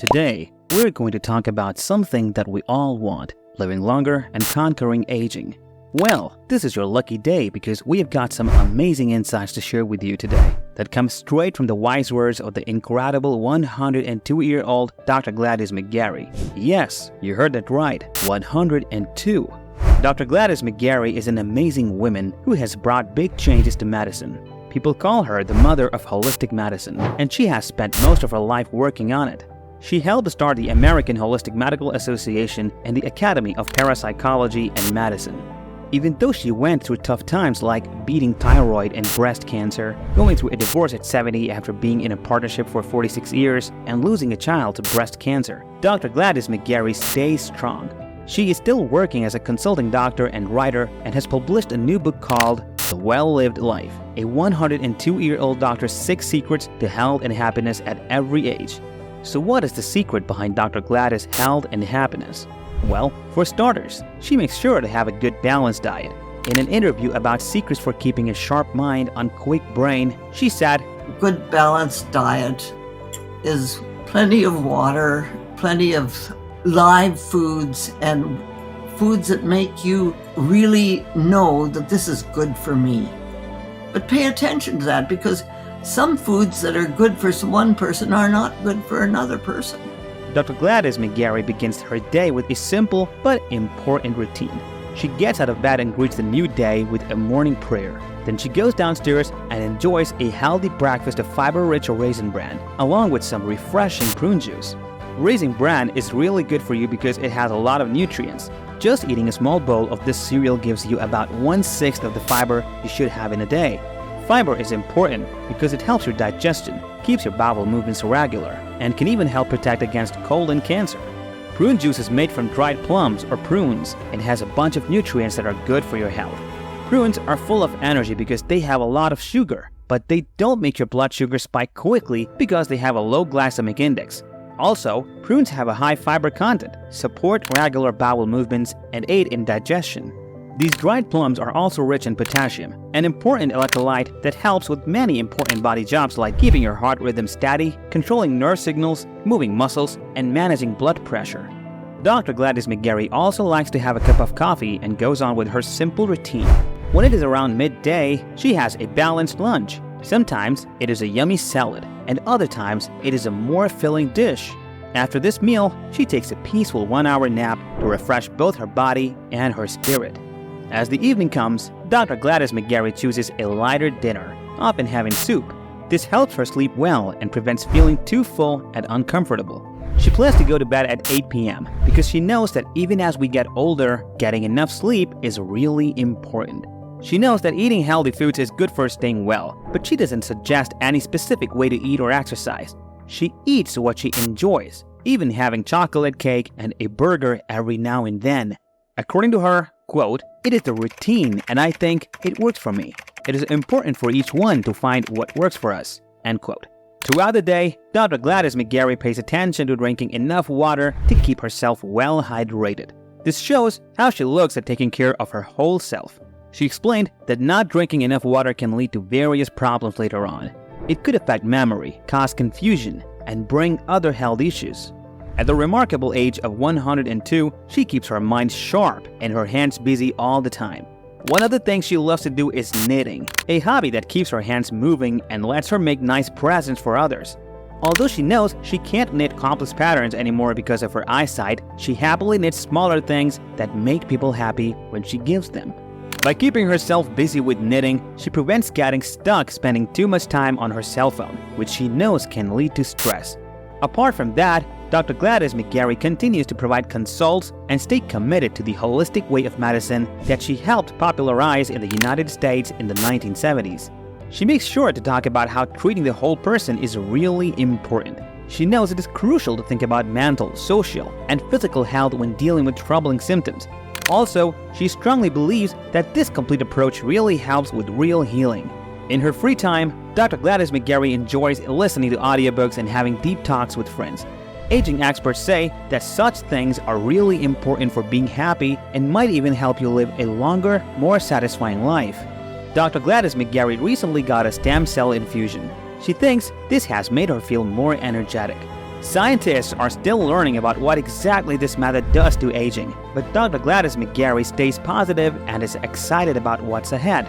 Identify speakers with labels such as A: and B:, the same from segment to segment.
A: Today, we're going to talk about something that we all want, living longer and conquering aging. Well, this is your lucky day because we have got some amazing insights to share with you today that come straight from the wise words of the incredible 102-year-old Dr. Gladys McGarey. Yes, you heard that right, 102. Dr. Gladys McGarey is an amazing woman who has brought big changes to medicine. People call her the mother of holistic medicine, and she has spent most of her life working on it. She helped start the American Holistic Medical Association and the Academy of Parapsychology and Medicine. Even though she went through tough times like beating thyroid and breast cancer, going through a divorce at 70 after being in a partnership for 46 years, and losing a child to breast cancer, Dr. Gladys McGarey stays strong. She is still working as a consulting doctor and writer and has published a new book called The Well-Lived Life, a 102-year-old doctor's 6 secrets to health and happiness at every age. So what is the secret behind Dr. Gladys' health and happiness? Well, for starters, she makes sure to have a good balanced diet. In an interview about secrets for keeping a sharp mind on quick brain, she said,
B: "Good balanced diet is plenty of water, plenty of live foods, and foods that make you really know that this is good for me. But pay attention to that because some foods that are good for one person are not good for another person."
A: Dr. Gladys McGarey begins her day with a simple but important routine. She gets out of bed and greets the new day with a morning prayer. Then she goes downstairs and enjoys a healthy breakfast of fiber-rich raisin bran, along with some refreshing prune juice. Raisin bran is really good for you because it has a lot of nutrients. Just eating a small bowl of this cereal gives you about 1/6 of the fiber you should have in a day. Fiber is important because it helps your digestion, keeps your bowel movements regular, and can even help protect against cold and cancer. Prune juice is made from dried plums or prunes and has a bunch of nutrients that are good for your health. Prunes are full of energy because they have a lot of sugar, but they don't make your blood sugar spike quickly because they have a low glycemic index. Also, prunes have a high fiber content, support regular bowel movements, and aid in digestion. These dried plums are also rich in potassium, an important electrolyte that helps with many important body jobs like keeping your heart rhythm steady, controlling nerve signals, moving muscles, and managing blood pressure. Dr. Gladys McGarey also likes to have a cup of coffee and goes on with her simple routine. When it is around midday, she has a balanced lunch. Sometimes it is a yummy salad, and other times it is a more filling dish. After this meal, she takes a peaceful 1-hour nap to refresh both her body and her spirit. As the evening comes, Dr. Gladys McGarey chooses a lighter dinner, often having soup. This helps her sleep well and prevents feeling too full and uncomfortable. She plans to go to bed at 8 p.m. because she knows that even as we get older, getting enough sleep is really important. She knows that eating healthy foods is good for staying well, but she doesn't suggest any specific way to eat or exercise. She eats what she enjoys, even having chocolate cake and a burger every now and then. According to her, quote, "It is the routine and I think it works for me. It is important for each one to find what works for us," end quote. Throughout the day, Dr. Gladys McGarey pays attention to drinking enough water to keep herself well hydrated. This shows how she looks at taking care of her whole self. She explained that not drinking enough water can lead to various problems later on. It could affect memory, cause confusion, and bring other health issues. At the remarkable age of 102, she keeps her mind sharp and her hands busy all the time. One of the things she loves to do is knitting, a hobby that keeps her hands moving and lets her make nice presents for others. Although she knows she can't knit complex patterns anymore because of her eyesight, she happily knits smaller things that make people happy when she gives them. By keeping herself busy with knitting, she prevents getting stuck spending too much time on her cell phone, which she knows can lead to stress. Apart from that, Dr. Gladys McGarey continues to provide consults and stay committed to the holistic way of medicine that she helped popularize in the United States in the 1970s. She makes sure to talk about how treating the whole person is really important. She knows it is crucial to think about mental, social, and physical health when dealing with troubling symptoms. Also, she strongly believes that this complete approach really helps with real healing. In her free time, Dr. Gladys McGarey enjoys listening to audiobooks and having deep talks with friends. Aging experts say that such things are really important for being happy and might even help you live a longer, more satisfying life. Dr. Gladys McGarey recently got a stem cell infusion. She thinks this has made her feel more energetic. Scientists are still learning about what exactly this method does to aging, but Dr. Gladys McGarey stays positive and is excited about what's ahead.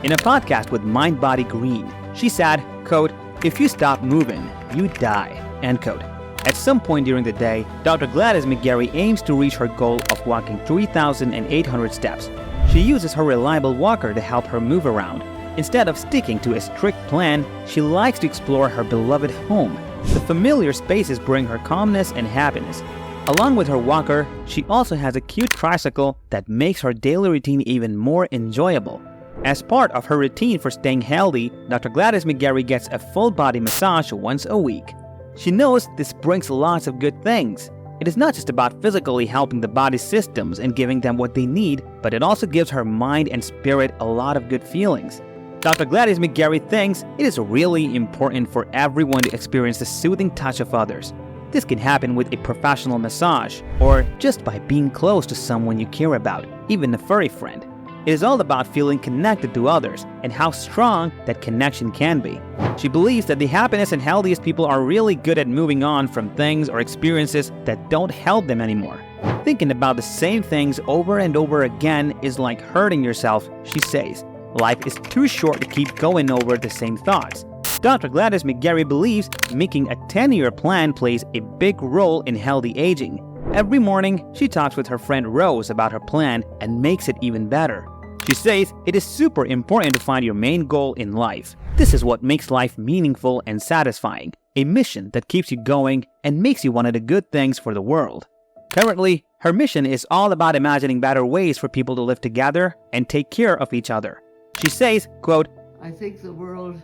A: In a podcast with Mind Body Green, she said, quote, "If you stop moving, you die," end quote. At some point during the day, Dr. Gladys McGarey aims to reach her goal of walking 3,800 steps. She uses her reliable walker to help her move around. Instead of sticking to a strict plan, she likes to explore her beloved home. The familiar spaces bring her calmness and happiness. Along with her walker, she also has a cute tricycle that makes her daily routine even more enjoyable. As part of her routine for staying healthy, Dr. Gladys McGarey gets a full body massage once a week. She knows this brings lots of good things. It is not just about physically helping the body's systems and giving them what they need, but it also gives her mind and spirit a lot of good feelings. Dr. Gladys McGarey thinks it is really important for everyone to experience the soothing touch of others. This can happen with a professional massage or just by being close to someone you care about, even a furry friend. It is all about feeling connected to others and how strong that connection can be. She believes that the happiest and healthiest people are really good at moving on from things or experiences that don't help them anymore. Thinking about the same things over and over again is like hurting yourself, she says. Life is too short to keep going over the same thoughts. Dr. Gladys McGarey believes making a 10-year plan plays a big role in healthy aging. Every morning, she talks with her friend Rose about her plan and makes it even better. She says it is super important to find your main goal in life. This is what makes life meaningful and satisfying, a mission that keeps you going and makes you want to do good things for the world. Currently, her mission is all about imagining better ways for people to live together and take care of each other. She says, quote,
B: I think the world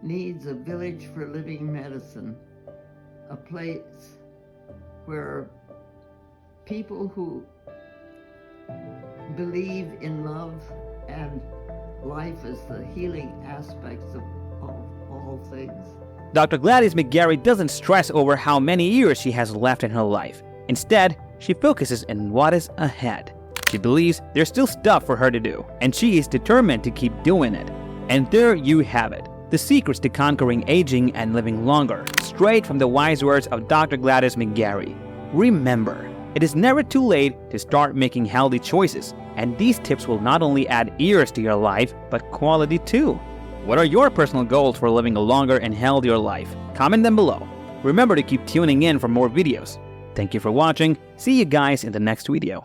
B: needs a village for living medicine, a place where people who believe in love and life as the healing aspects of all things.
A: Dr. Gladys McGarey doesn't stress over how many years she has left in her life. Instead, she focuses on what is ahead. She believes there's still stuff for her to do, and she is determined to keep doing it. And there you have it, the secrets to conquering aging and living longer, straight from the wise words of Dr. Gladys McGarey. Remember, it is never too late to start making healthy choices, and these tips will not only add years to your life, but quality too. What are your personal goals for living a longer and healthier life? Comment them below. Remember to keep tuning in for more videos. Thank you for watching. See you guys in the next video.